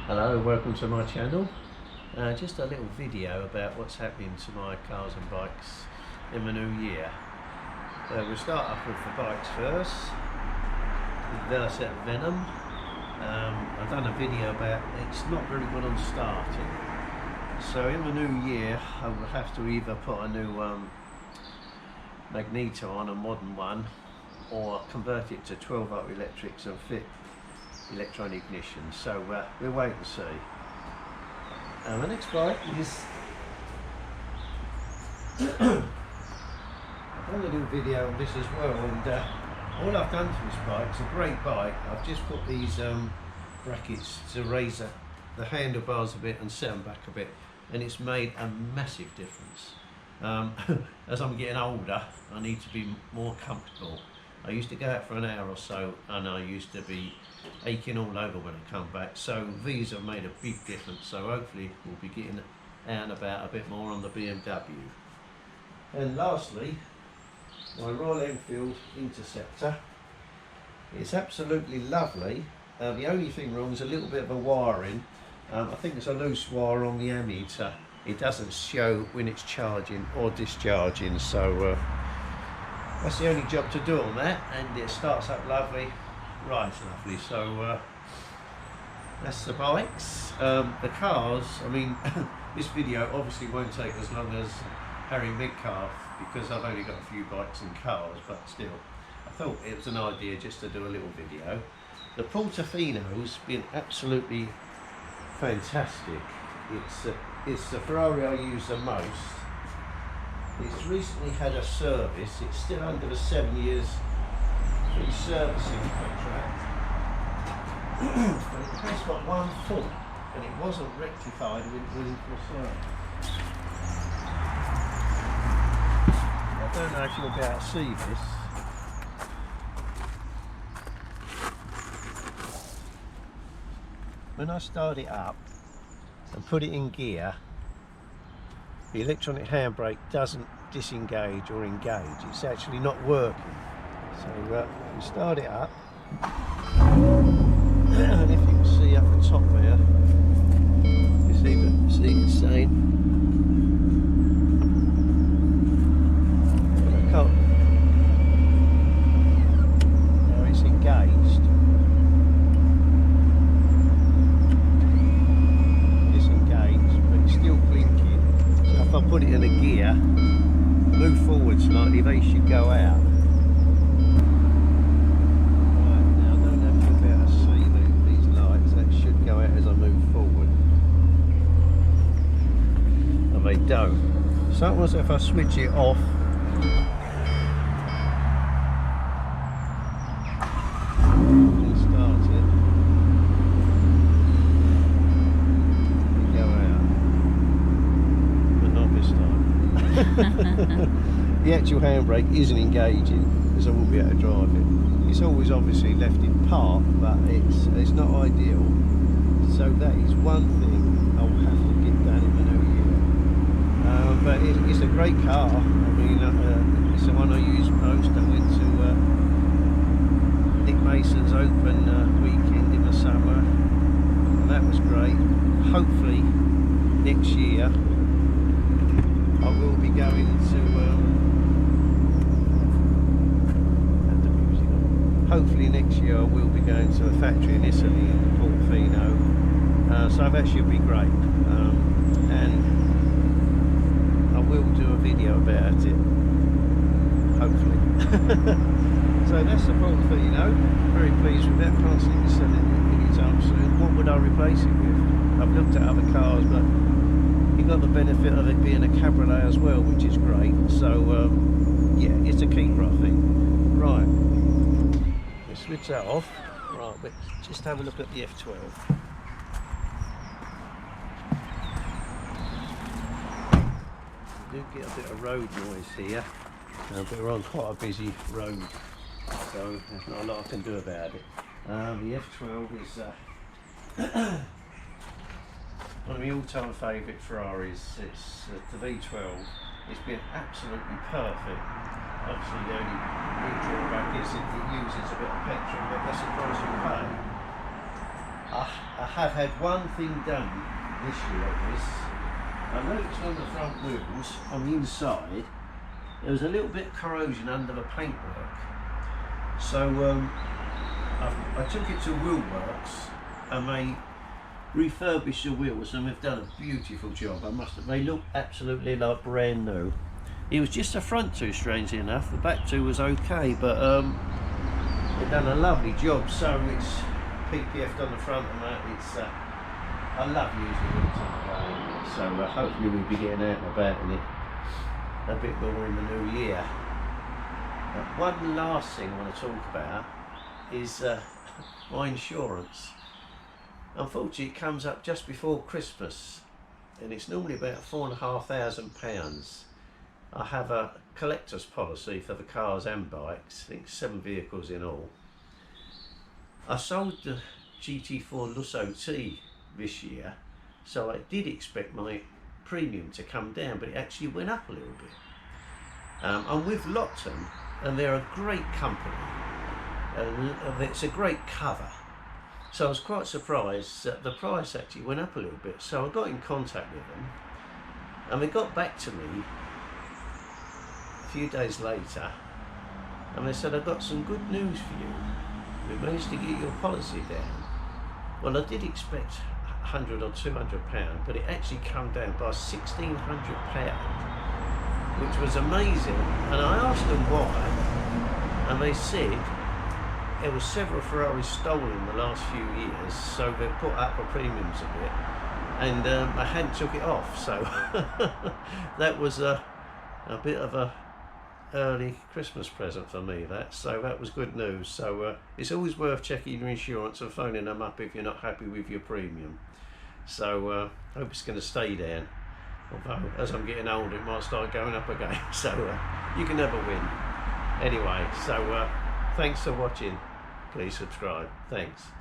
Hello, welcome to my channel. Just a little video about what's happening to my cars and bikes in the new year. We'll start off with the bikes first. The Versa Venom. I've done a video about it's not very good on starting. So in the new year I will have to either put a new magneto on, a modern one, or convert it to 12-volt electrics and fit electronic ignition. So we'll wait and see. The next bike is I've done a little video on this as well, and all I've done to this bike, it's a great bike. I've just put these brackets to raise the handlebars a bit and set them back a bit, and it's made a massive difference. As I'm getting older, I need to be more comfortable. I used to go out for an hour or so and I used to be aching all over when I come back, so these have made a big difference. So hopefully we'll be getting out and about a bit more on the BMW. And lastly, my Royal Enfield Interceptor. It's absolutely lovely. The only thing wrong is a little bit of a wiring. I think it's a loose wire on the ammeter. It doesn't show when it's charging or discharging, so that's the only job to do on that, and it starts up lovely, rides lovely. So that's the bikes. The cars, I mean, this video obviously won't take as long as Harry Midcalf because I've only got a few bikes and cars, but still, I thought it was an idea just to do a little video. The Portofino's been absolutely fantastic. It's the Ferrari I use the most. It's recently had a service. It's still under the 7 years free servicing contract. But it has got one fault, and it wasn't rectified within the service. I don't know if you'll be able to see this. When I start it up and put it in gear, the electronic handbrake doesn't disengage or engage. It's actually not working. So you start it up, and if you can see up the top there, you see it's saying, I can't. Now it's engaged. If I put it in a gear, move forward slightly, they should go out. Right, now I don't know if you'll be able to see these lights, that should go out as I move forward. And they don't. Sometimes if I switch it off, and start it, the actual handbrake isn't engaging because I won't be able to drive it. It's always obviously left in park, but it's not ideal. So that is one thing I'll have to get done in the new year. But it's a great car. I mean, it's the one I use most. I went to Nick Mason's open weekend in the summer, and that was great. Hopefully next year I will be going to, hopefully next year I will be going to a factory in Italy in Portofino, so that should be great, and I will do a video about it, hopefully. So that's the Portofino, very pleased with that, can't see me selling it anytime soon. What would I replace it with? I've looked at other cars, but you've got the benefit of it being a cabriolet as well, which is great. So yeah, it's a keeper, I think. Right, let's switch that off. Right, but just have a look at the F12. We do get a bit of road noise here, but we're on quite a busy road, so there's not a lot I can do about it. The F12 is one of my all-time favourite Ferraris. It's the V12. It's been absolutely perfect. Obviously the only drawback is it uses a bit of petrol, but that's the price you pay. I have had one thing done this year. I noticed on the front wheels, on the inside, there was a little bit of corrosion under the paintwork. So I took it to Wheelworks and they refurbished the wheels and they've done a beautiful job. I must have, they look absolutely like brand new. It was just the front two, strangely enough. The back two was okay, but they've done a lovely job. So it's PPF'd on the front and that. It's I love using it on the go. So hopefully we'll be getting out and about in it a bit more in the new year. One last thing I want to talk about is my insurance. Unfortunately, it comes up just before Christmas, and it's normally about £4,500. I have a collector's policy for the cars and bikes. I think 7 vehicles in all. I sold the GT4 Lusso T this year, so I did expect my premium to come down, but it actually went up a little bit. I'm with Lopton, and they're a great company, and it's a great cover. So I was quite surprised that the price actually went up a little bit. So I got in contact with them, and they got back to me a few days later, and they said, I've got some good news for you. We managed to get your policy down. Well, I did expect £100 or £200, but it actually came down by £1,600, which was amazing. And I asked them why, and they said there were several Ferraris stolen the last few years, so they put up the premiums a bit, and I hadn't took it off, so that was a bit of a early Christmas present for me, that. So that was good news. So it's always worth checking your insurance and phoning them up if you're not happy with your premium. So I hope it's going to stay down, although as I'm getting older it might start going up again. So you can never win. Anyway, so thanks for watching. Please subscribe. Thanks.